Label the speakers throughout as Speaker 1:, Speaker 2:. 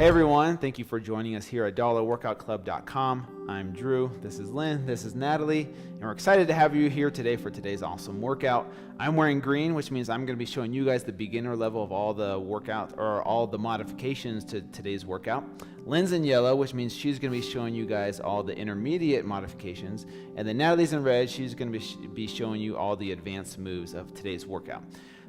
Speaker 1: Hey everyone, thank you for joining us here at dollarworkoutclub.com. I'm Drew, this is Lynn, this is Natalie, and we're excited to have you here today for today's awesome workout. I'm wearing green, which means I'm going to be showing you guys the beginner level of all the workout or all the modifications to today's workout. Lynn's in yellow, which means she's going to be showing you guys all the intermediate modifications, and then Natalie's in red, she's going to be showing you all the advanced moves of today's workout.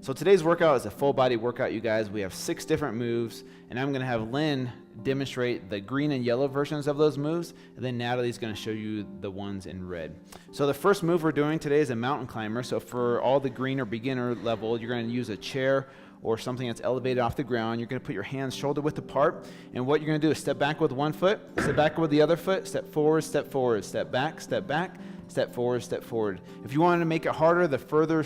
Speaker 1: So today's workout is a full body workout, you guys. We have 6 different moves, and I'm going to have Lynn demonstrate the green and yellow versions of those moves, and then Natalie's going to show you the ones in red. So the first move we're doing today is a mountain climber. So for all the green or beginner level, you're going to use a chair or something that's elevated off the ground. You're going to put your hands shoulder width apart, and what you're going to do is step back with one foot, step back with the other foot, step forward, step back, step back, step forward, step forward. If you wanted to make it harder, the further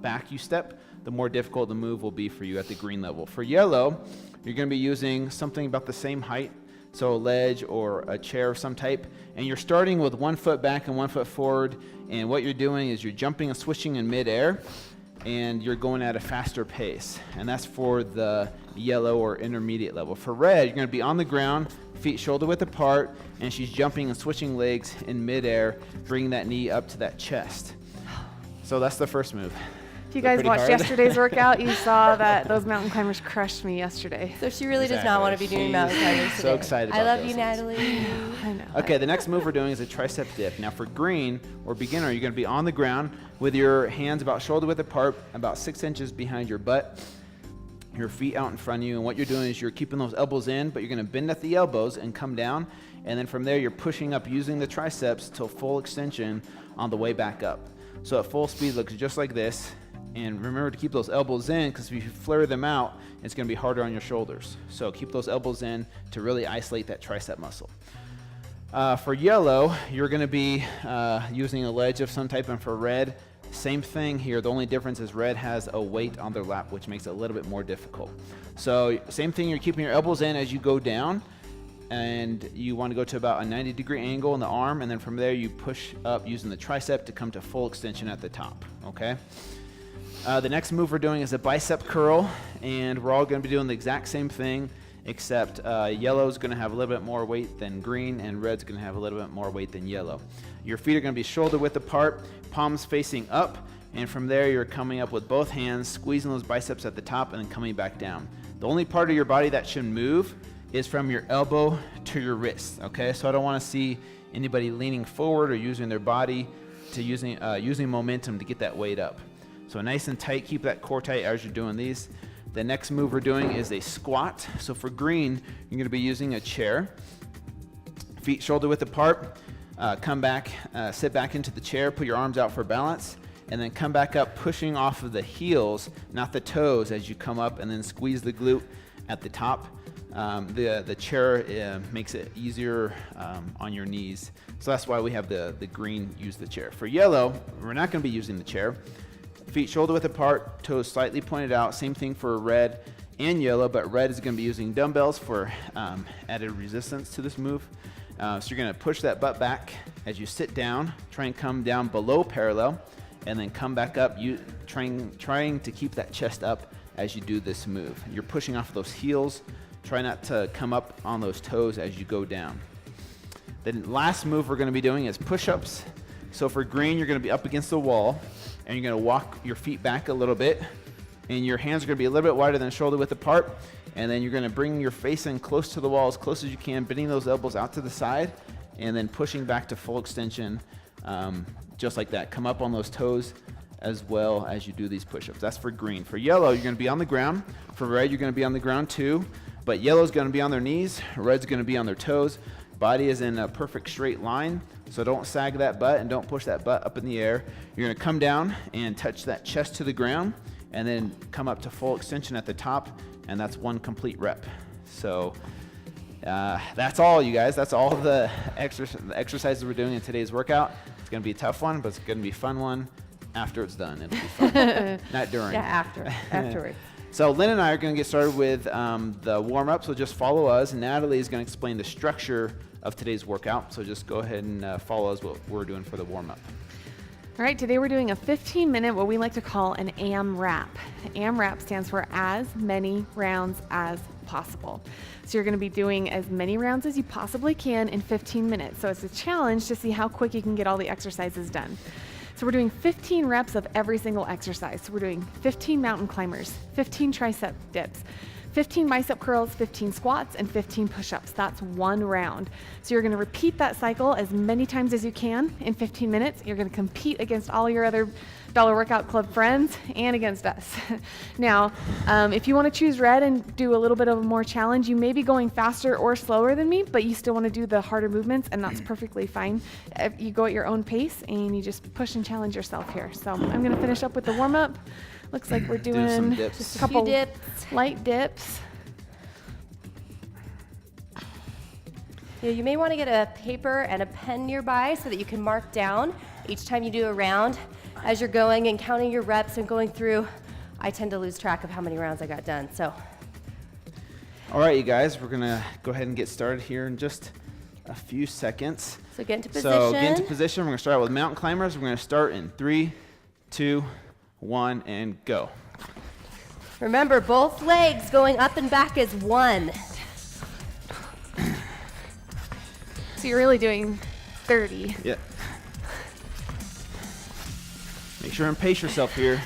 Speaker 1: back you step, the more difficult the move will be for you at the green level. For yellow, you're going to be using something about the same height, so a ledge or a chair of some type, and you're starting with 1 foot back and 1 foot forward, and what you're doing is you're jumping and switching in midair, and you're going at a faster pace, and that's for the yellow or intermediate level. For red, you're going to be on the ground, feet shoulder width apart, and she's jumping and switching legs in midair, bringing that knee up to that chest. So that's the first move.
Speaker 2: If you guys watched yesterday's workout, you saw that those mountain climbers crushed me yesterday.
Speaker 3: So she really does not want to be doing mountain climbers today.
Speaker 1: So excited about
Speaker 3: I love
Speaker 1: those
Speaker 3: you, Natalie.
Speaker 2: I know.
Speaker 1: Okay, the next move we're doing is a tricep dip. Now for green or beginner, you're going to be on the ground with your hands about shoulder width apart, about 6 inches behind your butt, your feet out in front of you, and what you're doing is you're keeping those elbows in, but you're going to bend at the elbows and come down, and then from there you're pushing up using the triceps till full extension on the way back up. So at full speed looks just like this. And remember to keep those elbows in, because if you flare them out, it's going to be harder on your shoulders. So keep those elbows in to really isolate that tricep muscle. For yellow, you're going to be using a ledge of some type, and for red, same thing here. The only difference is red has a weight on their lap, which makes it a little bit more difficult. So same thing, you're keeping your elbows in as you go down, and you want to go to about a 90-degree angle in the arm, and then from there you push up using the tricep to come to full extension at the top, okay? The next move we're doing is a bicep curl, and we're all going to be doing the exact same thing, except yellow is going to have a little bit more weight than green, and red's going to have a little bit more weight than yellow. Your feet are going to be shoulder width apart, palms facing up, and from there you're coming up with both hands, squeezing those biceps at the top, and then coming back down. The only part of your body that should move is from your elbow to your wrist, okay? So I don't want to see anybody leaning forward or using their body to using momentum to get that weight up. So nice and tight, keep that core tight as you're doing these. The next move we're doing is a squat. So for green, you're gonna be using a chair. Feet shoulder width apart, come back, sit back into the chair, put your arms out for balance, and then come back up, pushing off of the heels, not the toes, as you come up, and then squeeze the glute at the top. The chair makes it easier on your knees. So that's why we have the green use the chair. For yellow, we're not gonna be using the chair. Feet shoulder width apart, toes slightly pointed out. Same thing for red and yellow, but red is going to be using dumbbells for added resistance to this move. So you're going to push that butt back as you sit down, try and come down below parallel, and then come back up, trying to keep that chest up as you do this move. You're pushing off those heels. Try not to come up on those toes as you go down. The last move we're going to be doing is push-ups. So for green, you're going to be up against the wall, and you're going to walk your feet back a little bit, and your hands are going to be a little bit wider than shoulder width apart, and then you're going to bring your face in close to the wall as close as you can, bending those elbows out to the side, and then pushing back to full extension, just like that. Come up on those toes as well as you do these push-ups. That's for green. For yellow, you're going to be on the ground. For red, you're going to be on the ground too, but yellow's going to be on their knees, red's going to be on their toes. Body is in a perfect straight line, so don't sag that butt and don't push that butt up in the air. You're going to come down and touch that chest to the ground, and then come up to full extension at the top, and that's one complete rep. So that's all, you guys. That's all the exercises we're doing in today's workout. It's going to be a tough one, but it's going to be a fun one after it's done. It'll be fun. Not during.
Speaker 3: Yeah, afterwards.
Speaker 1: So Lynn and I are going to get started with the warm-up, so just follow us. Natalie is going to explain the structure of today's workout, so just go ahead and follow us what we're doing for the warm-up.
Speaker 2: All right, today we're doing a 15-minute, what we like to call an AMRAP. AMRAP stands for as many rounds as possible. So you're going to be doing as many rounds as you possibly can in 15 minutes. So it's a challenge to see how quick you can get all the exercises done. So we're doing 15 reps of every single exercise. So we're doing 15 mountain climbers, 15 tricep dips, 15 bicep curls, 15 squats, and 15 push-ups. That's one round. So you're gonna repeat that cycle as many times as you can in 15 minutes. You're gonna compete against all your other Dollar Workout Club friends and against us. Now, if you wanna choose red and do a little bit of a more challenge, you may be going faster or slower than me, but you still wanna do the harder movements, and that's perfectly fine. You go at your own pace and you just push and challenge yourself here. So I'm gonna finish up with the warm-up. Looks like we're doing
Speaker 1: some dips.
Speaker 2: just a couple
Speaker 3: dips.
Speaker 2: light dips.
Speaker 3: Yeah, you may want to get a paper and a pen nearby so that you can mark down each time you do a round. As you're going and counting your reps and going through, I tend to lose track of how many rounds I got done. So,
Speaker 1: All right, you guys, we're gonna go ahead and get started here in just a few seconds.
Speaker 3: so get into position.
Speaker 1: So get into position. We're gonna start out with mountain climbers. We're gonna start in 3, 2, 1, and go.
Speaker 3: Remember, both legs going up and back as one.
Speaker 2: So you're really doing 30.
Speaker 1: Yeah. Make sure and pace yourself here.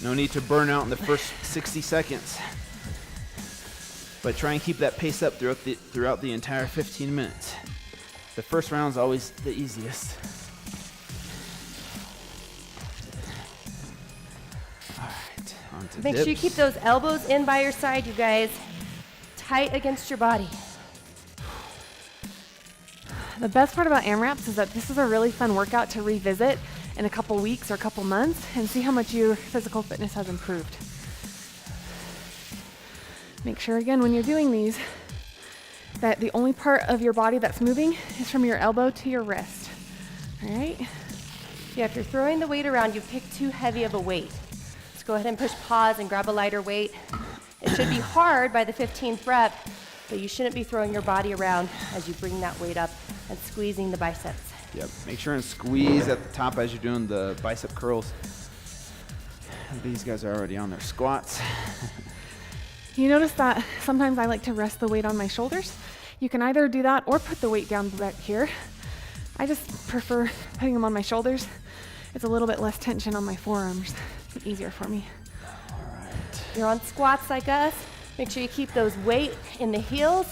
Speaker 1: No need to burn out in the first 60 seconds. But try and keep that pace up throughout the entire 15 minutes. The first round is always the easiest. All right, on to
Speaker 3: Make
Speaker 1: dips.
Speaker 3: sure you keep those elbows in by your side, you guys. Tight against your body.
Speaker 2: The best part about AMRAPs is that this is a really fun workout to revisit in a couple weeks or a couple months and see how much your physical fitness has improved. Make sure again when you're doing these that the only part of your body that's moving is from your elbow to your wrist. All right?
Speaker 3: Yeah, if you're throwing the weight around, you pick too heavy of a weight. So go ahead and push pause and grab a lighter weight. It should be hard by the 15th rep, but you shouldn't be throwing your body around as you bring that weight up and squeezing the biceps.
Speaker 1: Yep. Make sure and squeeze at the top as you're doing the bicep curls. These guys are already on their squats.
Speaker 2: You notice that sometimes I like to rest the weight on my shoulders. You can either do that or put the weight down back here. I just prefer putting them on my shoulders. It's a little bit less tension on my forearms. It's easier for me.
Speaker 3: You're on squats like us. Make sure you keep those weight in the heels,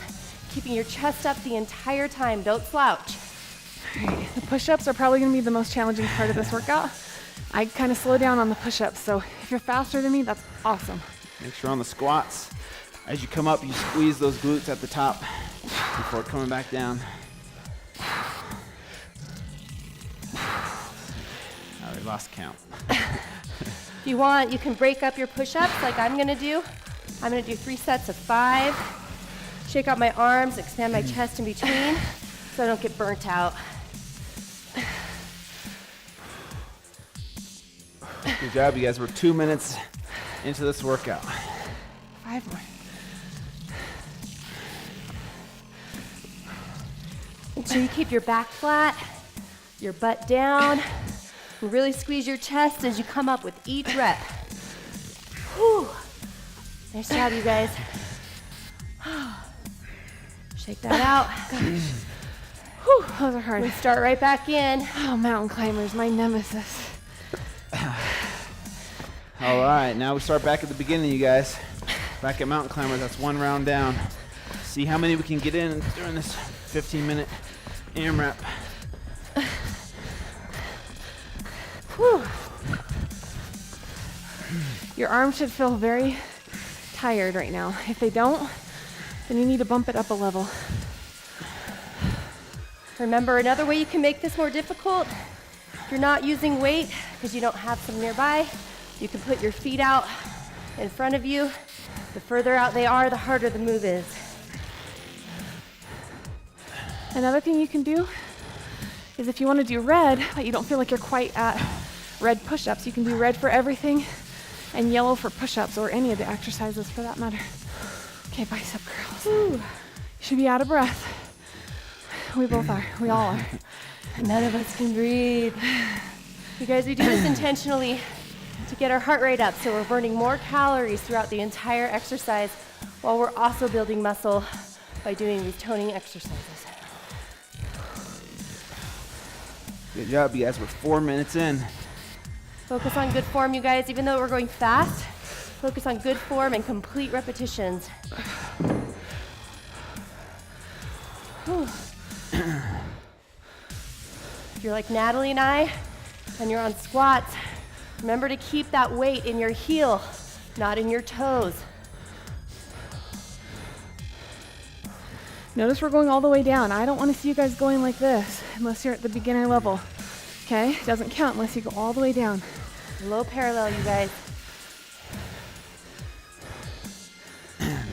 Speaker 3: keeping your chest up the entire time. Don't slouch.
Speaker 2: All right. The push-ups are probably going to be the most challenging part of this workout. I kind of slow down on the push-ups, so if you're faster than me, that's awesome.
Speaker 1: Make sure on the squats, as you come up, you squeeze those glutes at the top before coming back down. I already lost count.
Speaker 3: If you want, you can break up your push-ups like I'm gonna do. I'm gonna do 3 sets of 5. Shake out my arms, expand my chest in between so I don't get burnt out.
Speaker 1: Good job, you guys. We're 2 minutes into this workout.
Speaker 2: 5 more.
Speaker 3: Make sure you keep your back flat, your butt down, and really squeeze your chest as you come up with each rep. Whew. Nice job, you guys. Shake that out.
Speaker 2: Whew, those are hard.
Speaker 3: We start right back in.
Speaker 2: Oh, mountain climbers, my nemesis.
Speaker 1: All right, now we start back at the beginning, you guys. Back at mountain climbers, that's 1 round down. See how many we can get in during this 15-minute AMRAP.
Speaker 2: Whew. Your arms should feel very tired right now. If they don't, then you need to bump it up a level.
Speaker 3: Remember, another way you can make this more difficult, if you're not using weight because you don't have some nearby, you can put your feet out in front of you. The further out they are, the harder the move is.
Speaker 2: Another thing you can do is if you want to do red, but you don't feel like you're quite at red push-ups, you can do red for everything and yellow for push-ups or any of the exercises for that matter. Okay, bicep curls. Ooh. You should be out of breath. We both are. We all are.
Speaker 3: None of us can breathe. You guys, we do this intentionally to get our heart rate up so we're burning more calories throughout the entire exercise while we're also building muscle by doing these toning exercises.
Speaker 1: Good job, you guys. We're 4 minutes in.
Speaker 3: Focus on good form, you guys. Even though we're going fast, focus on good form and complete repetitions. Whew. If you're like Natalie and I, and you're on squats, remember to keep that weight in your heel, not in your toes.
Speaker 2: Notice we're going all the way down. I don't want to see you guys going like this unless you're at the beginner level. Okay? It doesn't count unless you go all the way down.
Speaker 3: Low parallel, you guys.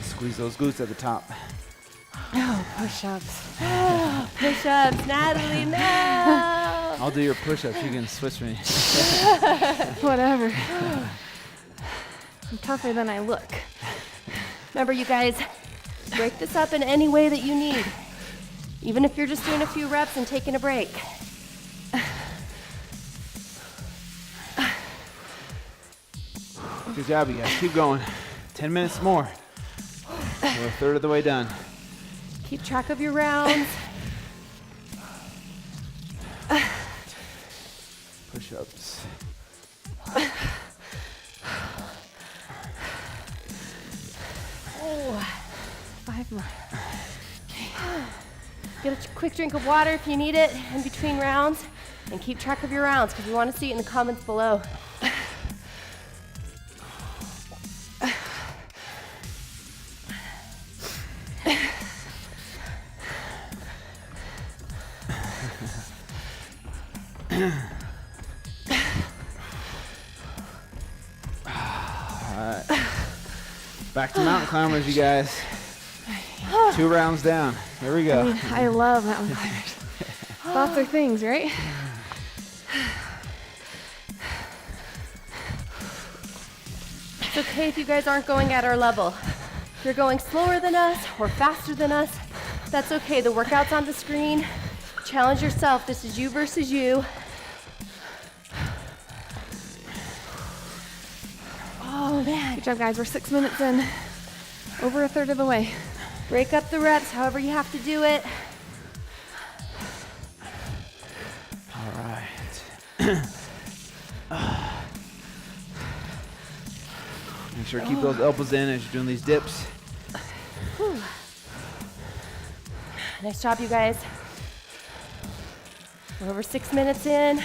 Speaker 1: Squeeze those glutes at the top.
Speaker 2: Oh, push-ups.
Speaker 3: Push-ups, Natalie, no!
Speaker 1: I'll do your push-ups. You can switch me.
Speaker 2: Whatever. I'm tougher than I look.
Speaker 3: Remember, you guys, break this up in any way that you need. Even if you're just doing a few reps and taking a break.
Speaker 1: Good job, you guys. Keep going. 10 minutes more. We're a third of the way done.
Speaker 3: Keep track of your rounds.
Speaker 1: Push-ups.
Speaker 3: Oh.
Speaker 2: 5 more.
Speaker 3: Get a quick drink of water if you need it in between rounds, and keep track of your rounds because we want to see it in the comments below.
Speaker 1: Alright. Back to mountain climbers, you guys. 2 rounds down. Here we go.
Speaker 2: I love mountain climbers. Thoughts are things, right?
Speaker 3: It's okay if you guys aren't going at our level. If you're going slower than us or faster than us, that's okay. The workout's on the screen. Challenge yourself. This is you versus you. Oh, man.
Speaker 2: Good job, guys. We're 6 minutes in. Over a third of the way.
Speaker 3: Break up the reps however you have to do it.
Speaker 1: All right. Make sure to keep those elbows in as you're doing these dips.
Speaker 3: Whew. Nice job, you guys. We're over 6 minutes in.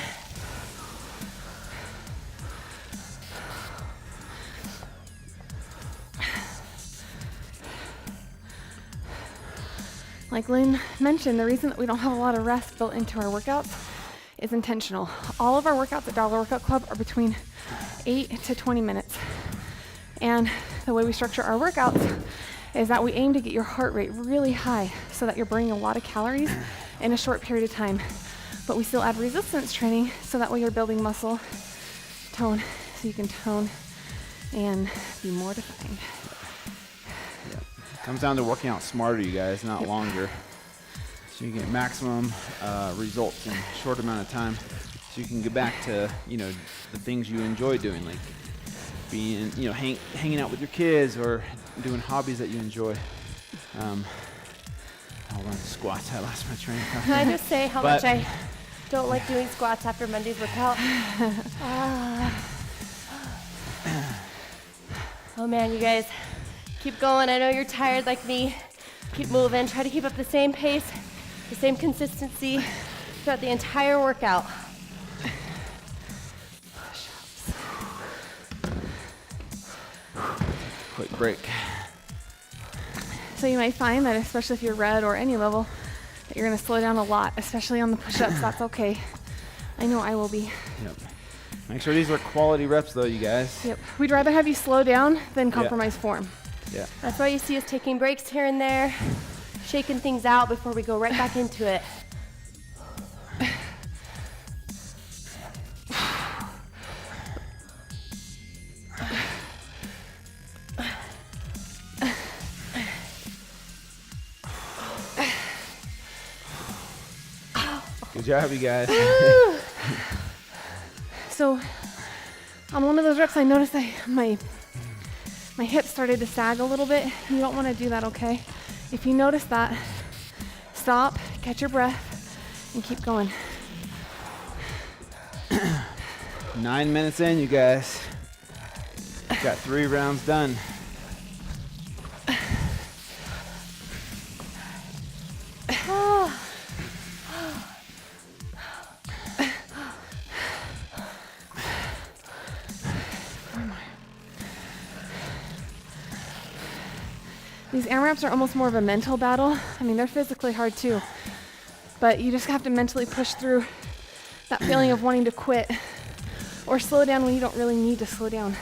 Speaker 2: Like Lynn mentioned, the reason that we don't have a lot of rest built into our workouts is intentional. All of our workouts at Dollar Workout Club are between 8 to 20 minutes. And the way we structure our workouts is that we aim to get your heart rate really high so that you're burning a lot of calories in a short period of time. But we still add resistance training so that way you're building muscle tone so you can tone and be more defined.
Speaker 1: Comes down to working out smarter, you guys, not longer. So you get maximum results in a short amount of time. So you can get back to, the things you enjoy doing, like being, hanging out with your kids or doing hobbies that you enjoy. I'll run squats. I lost my train of thought.
Speaker 3: Can I just say how much I don't like doing squats after Monday's workout? Oh man, you guys, keep going. I know you're tired like me. Keep moving. Try to keep up the same pace, the same consistency throughout the entire workout.
Speaker 1: Quick break.
Speaker 2: So you might find that especially if you're red or any level, that you're gonna slow down a lot, especially on the push-ups. That's okay. I know I will be.
Speaker 1: Yep. Make sure these are quality reps though, you guys.
Speaker 2: Yep. We'd rather have you slow down than compromise form.
Speaker 1: Yeah.
Speaker 3: That's why you see us taking breaks here and there, shaking things out before we go right back into it.
Speaker 1: Good job, you guys.
Speaker 2: So on one of those reps, I noticed my my hips started to sag a little bit. You don't want to do that, okay? If you notice that, stop, catch your breath, and keep going.
Speaker 1: 9 minutes in, you guys. Got 3 rounds done.
Speaker 2: These AMRAPs are almost more of a mental battle. I mean, they're physically hard too, but you just have to mentally push through that feeling of wanting to quit or slow down when you don't really need to slow down.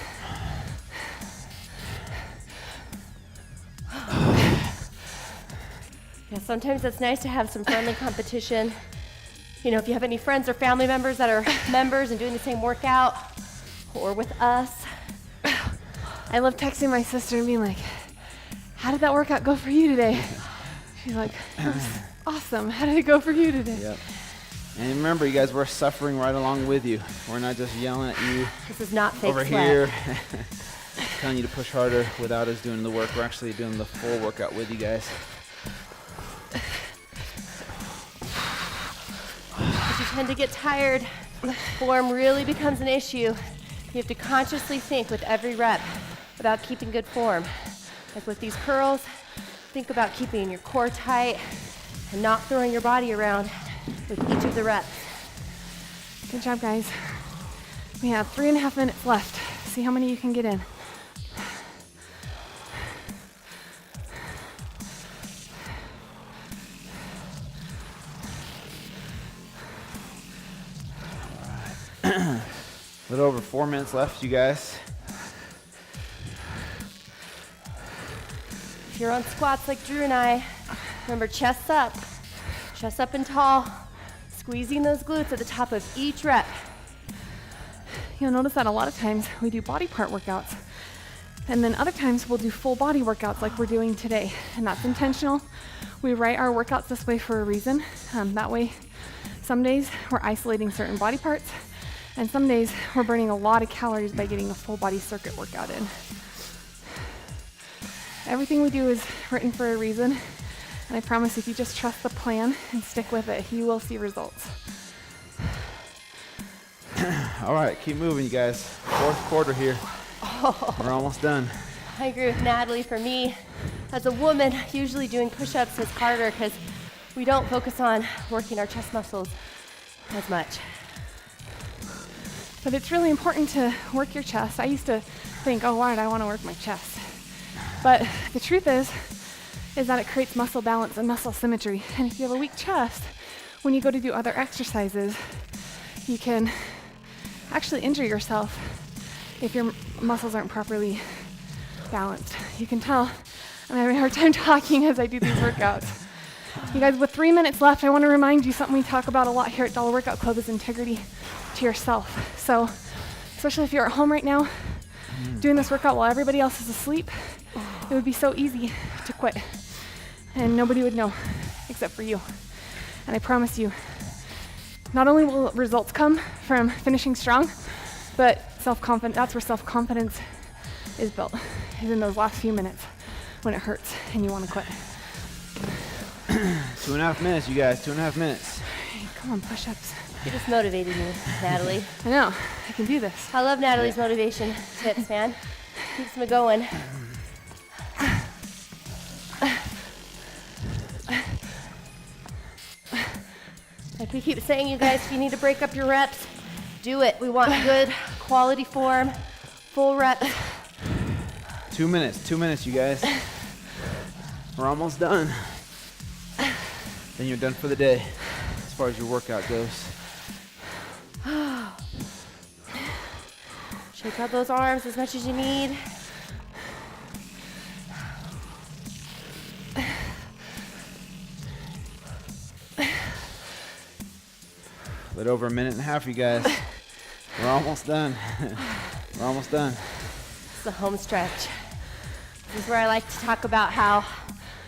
Speaker 3: Yeah, sometimes it's nice to have some friendly competition. You know, if you have any friends or family members that are members and doing the same workout, or with us.
Speaker 2: I love texting my sister and being like, how did that workout go for you today? She's like, it was awesome. How did it go for you today?
Speaker 1: Yep. And remember, you guys, we're suffering right along with you. We're not just yelling at you
Speaker 3: This is not fake
Speaker 1: over
Speaker 3: sweat.
Speaker 1: here, telling you to push harder without us doing the work. We're actually doing the full workout with you guys.
Speaker 3: If you tend to get tired, form really becomes an issue. You have to consciously think with every rep about keeping good form. Like with these curls, think about keeping your core tight and not throwing your body around with each of the reps.
Speaker 2: Good job, guys. We have 3.5 minutes left. See how many you can get in.
Speaker 1: A little over 4 minutes left, you guys.
Speaker 3: If you're on squats like Drew and I, remember chest up and tall, squeezing those glutes at the top of each rep.
Speaker 2: You'll notice that a lot of times we do body part workouts, and then other times we'll do full body workouts like we're doing today, and that's intentional. We write our workouts this way for a reason. That way, some days we're isolating certain body parts, and some days we're burning a lot of calories by getting a full body circuit workout in. Everything we do is written for a reason, and I promise if you just trust the plan and stick with it, you will see results.
Speaker 1: All right, keep moving, you guys. 4th quarter here. We're almost done.
Speaker 3: I agree with Natalie. For me, as a woman, usually doing push-ups is harder because we don't focus on working our chest muscles as much.
Speaker 2: But it's really important to work your chest. I used to think, oh, why did I want to work my chest? But the truth is that it creates muscle balance and muscle symmetry. And if you have a weak chest, when you go to do other exercises, you can actually injure yourself if your muscles aren't properly balanced. You can tell I'm having a hard time talking as I do these workouts. You guys, with 3 minutes left, I want to remind you something we talk about a lot here at Dollar Workout Club is integrity to yourself. So, especially if you're at home right now, doing this workout while everybody else is asleep, it would be so easy to quit. And nobody would know except for you. And I promise you, not only will results come from finishing strong, but self-confidence, that's where self-confidence is built, is in those last few minutes when it hurts and you want to quit.
Speaker 1: 2.5 minutes, you guys, 2.5 minutes.
Speaker 2: Come on, push-ups.
Speaker 3: You just motivated me, Natalie.
Speaker 2: I know, I can do this.
Speaker 3: I love Natalie's motivation tips, man. Keeps me going. Like we keep saying, you guys, if you need to break up your reps, do it. We want good quality form, full reps.
Speaker 1: 2 minutes, you guys. We're almost done. Then you're done for the day, as far as your workout goes.
Speaker 3: Shake out those arms as much as you need.
Speaker 1: A little over 1.5 minutes, you guys. We're almost done. We're almost done.
Speaker 3: It's the home stretch. This is where I like to talk about how,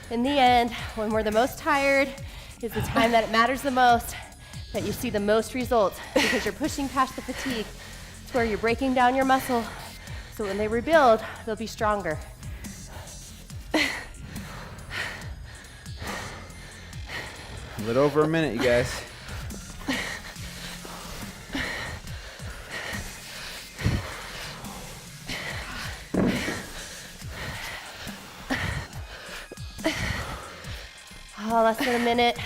Speaker 3: in the end, when we're the most tired, is the time that it matters the most, that you see the most results, because you're pushing past the fatigue. It's where you're breaking down your muscle so when they rebuild, they'll be stronger.
Speaker 1: A little over a minute, you guys.
Speaker 3: Oh, less than a minute.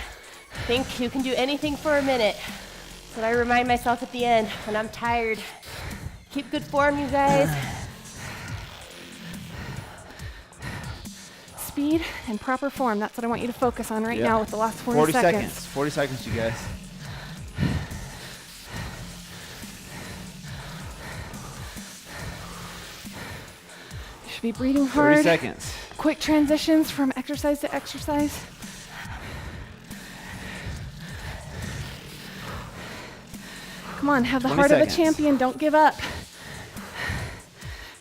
Speaker 3: Think you can do anything for a minute. That's what I remind myself at the end when I'm tired. Keep good form, you guys.
Speaker 2: Speed and proper form. That's what I want you to focus on right now with the last 40 seconds.
Speaker 1: 40 seconds, you guys.
Speaker 2: You should be breathing hard.
Speaker 1: 30 seconds.
Speaker 2: Quick transitions from exercise to exercise. Come on, have the heart of a champion. Don't give up.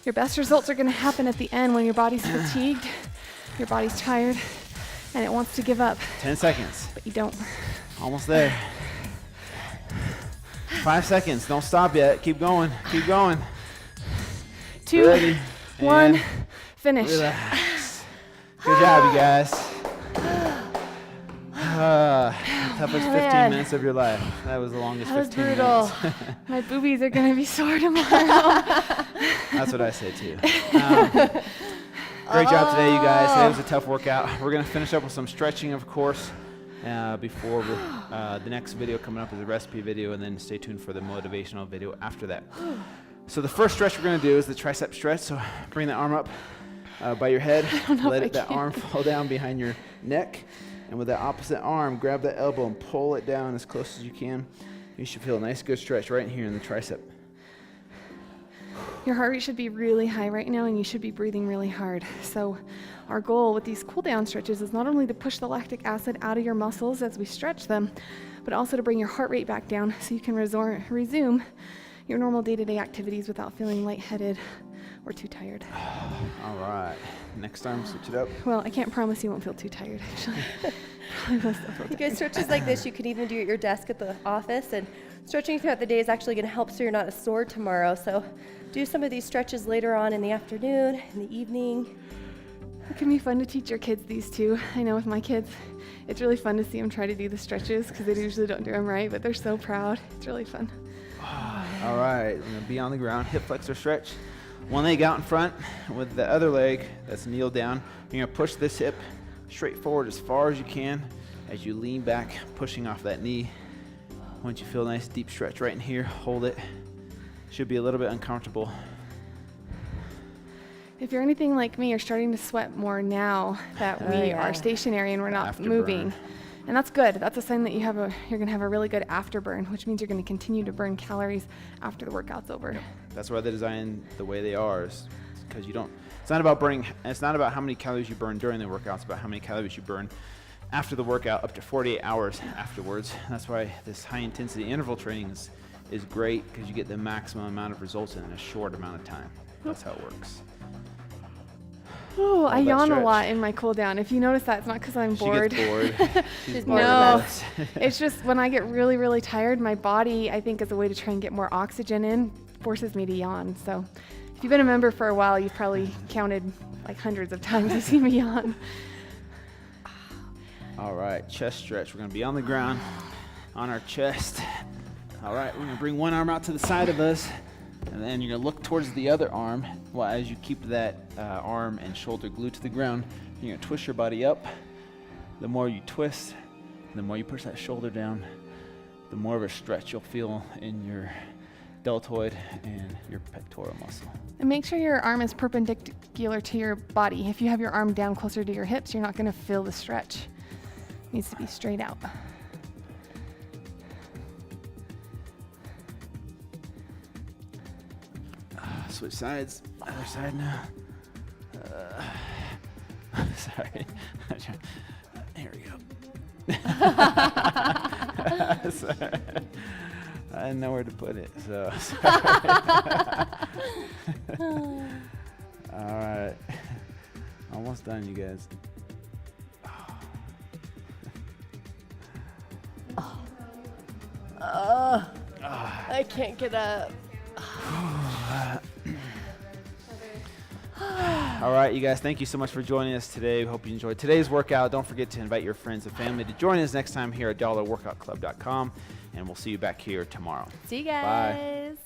Speaker 2: Your best results are going to happen at the end when your body's fatigued, your body's tired, and it wants to give up.
Speaker 1: 10 seconds.
Speaker 2: But you don't.
Speaker 1: Almost there. 5 seconds. Don't stop yet. Keep going. Keep going.
Speaker 2: 2,
Speaker 1: Ready.
Speaker 2: 1, finish.
Speaker 1: Relax. Good job, you guys. Toughest 15 minutes of your life. That was the longest 15 minutes.
Speaker 3: That was brutal.
Speaker 2: My boobies are going to be sore tomorrow.
Speaker 1: That's what I say too. Great job today, you guys. Today was a tough workout. We're going to finish up with some stretching, of course, before the next video coming up is a recipe video, and then stay tuned for the motivational video after that. So the first stretch we're going to do is the tricep stretch. So bring the arm up by your head. Let that arm fall down behind your neck. And with that opposite arm, grab that elbow and pull it down as close as you can. You should feel a nice, good stretch right here in the tricep.
Speaker 2: Your heart rate should be really high right now, and you should be breathing really hard. So our goal with these cool down stretches is not only to push the lactic acid out of your muscles as we stretch them, but also to bring your heart rate back down so you can resume your normal day-to-day activities without feeling lightheaded or too tired.
Speaker 1: All right. Next arm, switch it up.
Speaker 2: Well, I can't promise you won't feel too tired, actually.
Speaker 3: You guys, stretches like this you could even do at your desk at the office, and stretching throughout the day is actually going to help so you're not as sore tomorrow. So do some of these stretches later on in the afternoon, in the evening.
Speaker 2: It can be fun to teach your kids these too. I know with my kids, it's really fun to see them try to do the stretches because they usually don't do them right, but they're so proud. It's really fun.
Speaker 1: All right, we're going to be on the ground, hip flexor stretch. One leg out in front with the other leg that's kneeled down. You're going to push this hip straight forward as far as you can as you lean back, pushing off that knee. Once you feel a nice deep stretch right in here, hold it. Should be a little bit uncomfortable.
Speaker 2: If you're anything like me, you're starting to sweat more now that we are stationary and we're not moving. And that's good. That's a sign that you're going to have a really good afterburn, which means you're going to continue to burn calories after the workout's over.
Speaker 1: That's why they design the way they are, because you don't. It's not about burning. It's not about how many calories you burn during the workout. It's about how many calories you burn after the workout, up to 48 hours afterwards. That's why this high intensity interval training is great, because you get the maximum amount of results in a short amount of time. That's how it works.
Speaker 2: Oh, I yawn a lot in my cool down. If you notice that, it's not because I'm bored.
Speaker 1: She gets bored. She's bored.
Speaker 2: No, it's just when I get really, really tired, my body, I think, as a way to try and get more oxygen in, forces me to yawn. So if you've been a member for a while, you've probably counted like hundreds of times you've seen me yawn.
Speaker 1: All right, chest stretch. We're going to be on the ground, on our chest. All right, we're going to bring one arm out to the side of us, and then you're going to look towards the other arm. Well, as you keep that arm and shoulder glued to the ground, you're going to twist your body up. The more you twist, the more you push that shoulder down, the more of a stretch you'll feel in your deltoid and your pectoral muscle.
Speaker 2: And make sure your arm is perpendicular to your body. If you have your arm down closer to your hips, you're not going to feel the stretch. It needs to be straight out.
Speaker 1: Switch sides. Other side now. Sorry. Here we go. Sorry. I didn't know where to put it, so sorry. All right. Almost done, you guys.
Speaker 3: I can't get up.
Speaker 1: All right, you guys, thank you so much for joining us today. We hope you enjoyed today's workout. Don't forget to invite your friends and family to join us next time here at dollarworkoutclub.com, and we'll see you back here tomorrow.
Speaker 3: See you guys.
Speaker 1: Bye.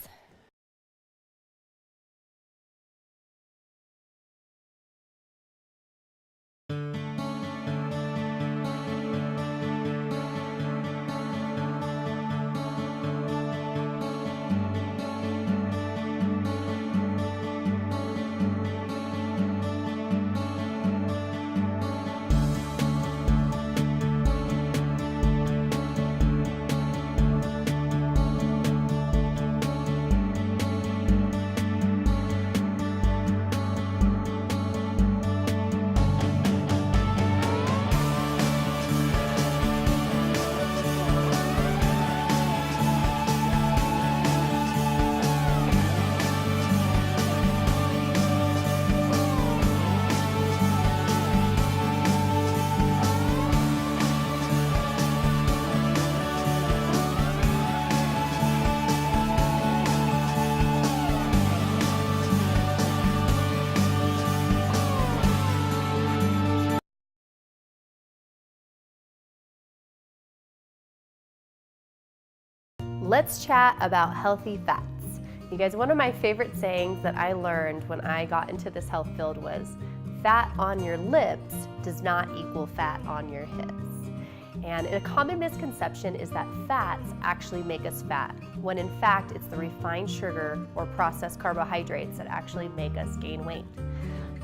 Speaker 3: Let's chat about healthy fats. You guys, one of my favorite sayings that I learned when I got into this health field was, fat on your lips does not equal fat on your hips. And a common misconception is that fats actually make us fat, when in fact it's the refined sugar or processed carbohydrates that actually make us gain weight.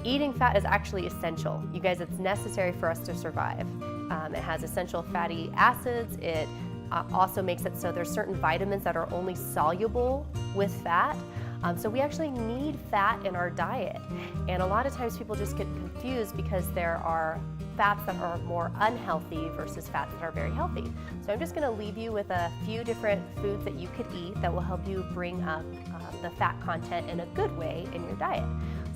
Speaker 3: Eating fat is actually essential. You guys, it's necessary for us to survive. It has essential fatty acids. It also makes it so there's certain vitamins that are only soluble with fat. So we actually need fat in our diet. And a lot of times people just get confused because there are fats that are more unhealthy versus fats that are very healthy. So I'm just gonna leave you with a few different foods that you could eat that will help you bring up the fat content in a good way in your diet.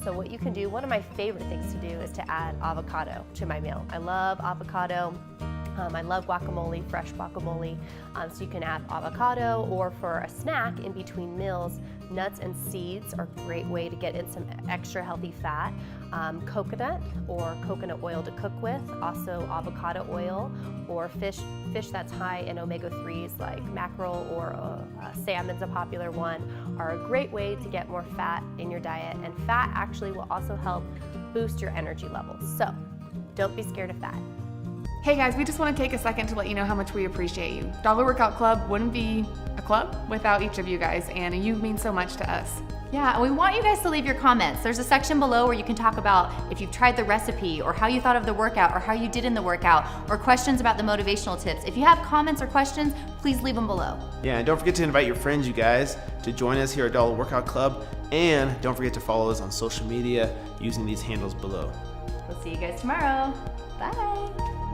Speaker 3: So what you can do, one of my favorite things to do is to add avocado to my meal. I love avocado. I love guacamole, fresh guacamole. So you can add avocado, or for a snack in between meals, nuts and seeds are a great way to get in some extra healthy fat. Coconut or coconut oil to cook with, also avocado oil, or fish that's high in omega-3s like mackerel or salmon's a popular one, are a great way to get more fat in your diet. And fat actually will also help boost your energy levels. So don't be scared of fat.
Speaker 2: Hey guys, we just want to take a second to let you know how much we appreciate you. Dollar Workout Club wouldn't be a club without each of you guys, and you mean so much to us.
Speaker 4: Yeah, and we want you guys to leave your comments. There's a section below where you can talk about if you've tried the recipe, or how you thought of the workout, or how you did in the workout, or questions about the motivational tips. If you have comments or questions, please leave them below.
Speaker 5: Yeah, and don't forget to invite your friends, you guys, to join us here at Dollar Workout Club. And don't forget to follow us on social media using these handles below.
Speaker 4: We'll see you guys tomorrow. Bye.